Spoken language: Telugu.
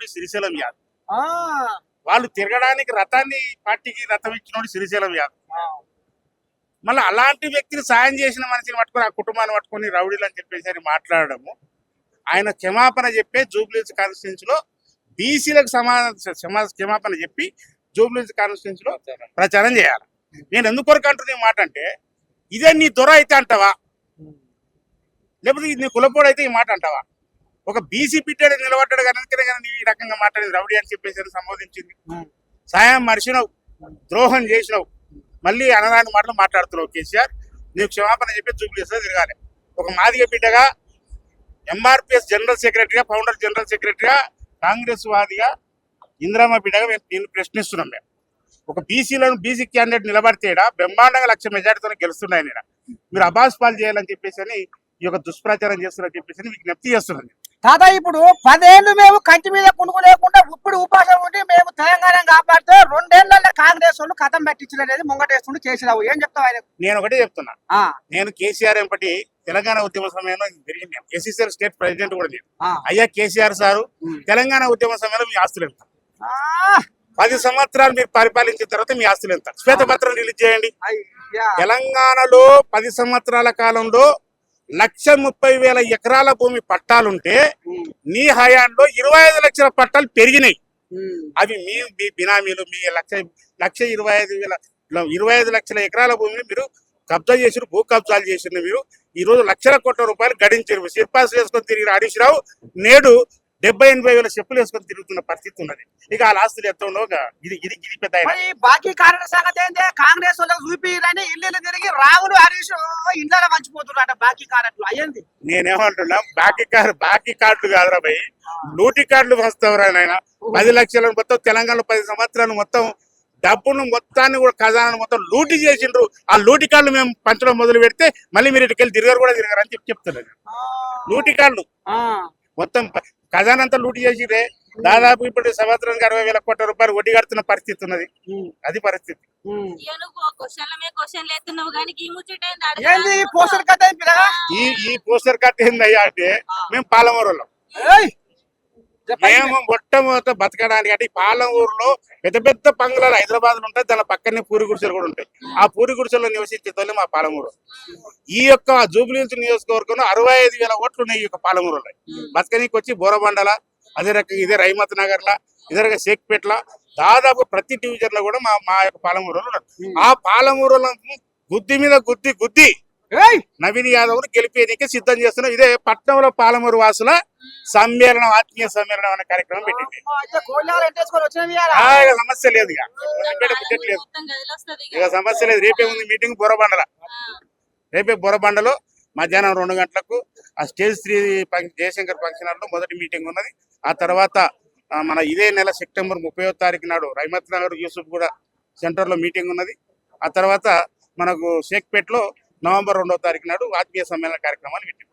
ఇచ్చినోడు శ్రీశైలం యాదవ్. ఆ, వాళ్ళు తిరగడానికి పార్టీకి రథం ఇచ్చినోడు శ్రీశైలం యాదవ్. మళ్ళీ అలాంటి వ్యక్తిని సాయం చేసిన మనిషిని పట్టుకొని ఆ కుటుంబాన్ని పట్టుకొని రౌడీలు అని చెప్పేసి మాట్లాడడము, ఆయన క్షమాపణ చెప్పే జూబ్లీహిల్స్ కాన్స్టిట్యూన్సీ లో బీసీలకు క్షమాపణ చెప్పి జూబ్లీహిల్స్ కాన్స్టిట్యూన్సీ లో ప్రచారం చేయాలి. నేను ఎందుకొరకు అంటున్నా ఈ మాట అంటే, ఇదే నీ దొర అయితే అంటావా, లేకపోతే నీ కులపోడు అయితే ఈ మాట అంటావా? ఒక బీసీ పిట్టాడు నిలబడ్డాడు కనుకనే కానీ ఈ రకంగా మాట్లాడింది రౌడీ అని చెప్పేసి సంబోధించింది. సాయం మరిచినావు, ద్రోహం చేసినావు, మళ్ళీ అనరాని మాటలు మాట్లాడుతున్నావు. కేసీఆర్, నీకు క్షమాపణ చెప్పి జూబ్లీహిల్స్ తిరగాలి. ఒక మాదిగ బిడ్డగా, ఎంఆర్పిఎస్ జనరల్ సెక్రటరీగా, ఫౌండర్ జనరల్ సెక్రటరీగా, కాంగ్రెస్ వాదిగా, ఇందిరామ బిడ్డగా నేను ప్రశ్నిస్తున్నాం. మేము ఒక బీసీ క్యాండిడేట్ నిలబడితేడా బ్రహ్మాండంగా 1,00,000 మెజార్టీతో గెలుస్తున్నాయి. నేను మీరు అబాస్ పాలు చేయాలని చెప్పేసి ఈ యొక్క దుష్ప్రచారం చేస్తున్నారని చెప్పేసి విజ్ఞప్తి చేస్తున్నాను. తాత ఇప్పుడు 10 ఏళ్ళు మేము కంటి మీద పునుగు లేకుండా ఇప్పుడు ఉపాసం ఉండి మేము తెలంగాణ కాపాడితే 2 ఏళ్లలో కాంగ్రెస్ వాళ్ళు కథం పెట్టించలేదు, ముంగటేస్తుండే చేసినావు. ఏం చెప్తావు ఆయన? నేను ఒకటే చెప్తున్నా, నేను కేసీఆర్ ఎంపటి తెలంగాణ ఉద్యమ సమయంలో తిరిగింది. ఎస్సీసీఎల్ స్టేట్ ప్రెసిడెంట్ కూడా నేను. అయ్యా కేసీఆర్ సారు, తెలంగాణ ఉద్యమ సమయంలో మీ ఆస్తులు ఎంత? 10 సంవత్సరాలు మీరు పరిపాలించిన తర్వాత మీ ఆస్తులు ఎంత? శ్వేతపత్రం రిలీజ్ చేయండి. తెలంగాణలో 10 సంవత్సరాల కాలంలో 1,30,000 ఎకరాల భూమి పట్టాలుంటే నీ హయాంలో 25 లక్షల పట్టాలు పెరిగినాయి. అవి మీ బినామీలు మీ 1,25,000 లక్షల ఎకరాల భూమిని మీరు కబ్జా చేసిరు, భూ కబ్జాలు చేసిన మీరు ఈ రోజు లక్షల కోట్ల రూపాయలు గడించారు. సిర్పాస్ వేసుకొని తిరిగిన హరీష్ రావు నేడు 70-80 వేల చెప్పులు వేసుకొని తిరుగుతున్న పరిస్థితి ఉన్నది. ఇక ఆ ఆస్తులు ఎంత ఉండవు. ఇది పెద్ద బాకీ కారణ సంగతి ఏంటి? కాంగ్రెస్ వాళ్ళకి చూపిరని ఇల్లు తిరిగి రావులు హరీష్ ఇంట్లో మర్చిపోతున్నాడు బాకీ కారట్లు అయ్యింది. నేనేమంటున్నా, బాకీ కార్డులు కాదురా భయ్, లూటి కార్డులు వస్తావురా నాయన. 10 లక్షల మొత్తం తెలంగాణలో 10 సంవత్సరాలు మొత్తం డబ్బును మొత్తాన్ని కూడా ఖజానాను మొత్తం లూటి చేసిండ్రు. ఆ లూటి కార్డులు మేము పంచడం మొదలు పెడితే మళ్ళీ మీరు ఇటుకెళ్ళి తిరగరు కూడా తిరగరు అని చెప్తున్నాను. లూటి కార్డులు మొత్తం ఖజానా అంతా లూటి చేసిరే. దాదాపు ఇప్పుడు సంవత్సరానికి 60,000 కోట్ల రూపాయలు వడ్డీ కడుతున్న పరిస్థితి ఉన్నది. అది పరిస్థితి. ఈ పోస్టర్ కథ ఏందయ్యా అంటే, మేము పాలమూరులో మేము మొట్టమొదట బతకడానికి అంటే పాలమూరులో పెద్ద పెద్ద బంగ్లాలు హైదరాబాద్ లో ఉంటాయి, దాని పక్కనే పూరి గుడిసెలు కూడా ఉంటాయి. ఆ పూరి గుడిసెల్లో నివసించే మా పాలమూరు. ఈ యొక్క జూబ్లీహిల్స్ నియోజకవర్గంలో 65,000 ఓట్లు ఉన్నాయి ఈ యొక్క పాలమూరులో. బతకనీకి వచ్చి బోరబండల, అదే రకంగా ఇదే రైమత్ నగర్ లా, ఇదే రకంగా షేక్పేట్ల, దాదాపు ప్రతి డివిజన్ లో కూడా మా యొక్క పాలమూరులో ఉన్నారు. ఆ పాలమూరులో గుద్ది మీద గుద్ది నవీన్ యాదవ్ ను గెలిపేందుకే సిద్ధం చేస్తున్నాం. ఇదే పట్నంలో పాలమూరు వాసుల సమ్మేళనం, ఆత్మీయ సమ్మేళనం అనే కార్యక్రమం పెట్టింది. సమస్య లేదు, ఇక సమస్య లేదు. రేపే ఉంది మీటింగ్ బోరబండల. రేపే బోరబండలో మధ్యాహ్నం 2 గంటలకు ఆ స్టేజ్ 3 జయశంకర్ ఫంక్షన్ హాల్ లో మొదటి మీటింగ్ ఉన్నది. ఆ తర్వాత మన ఇదే నెల సెప్టెంబర్ 30వ తారీఖు నాడు రైమత్ నగర్ యూసుఫ్ కూడా సెంటర్ లో మీటింగ్ ఉన్నది. ఆ తర్వాత మనకు షేక్పేట్ లో నవంబర్ 2వ తారీఖు నాడు ఆత్మీయ సమ్మేళన కార్యక్రమాలు పెట్టింది.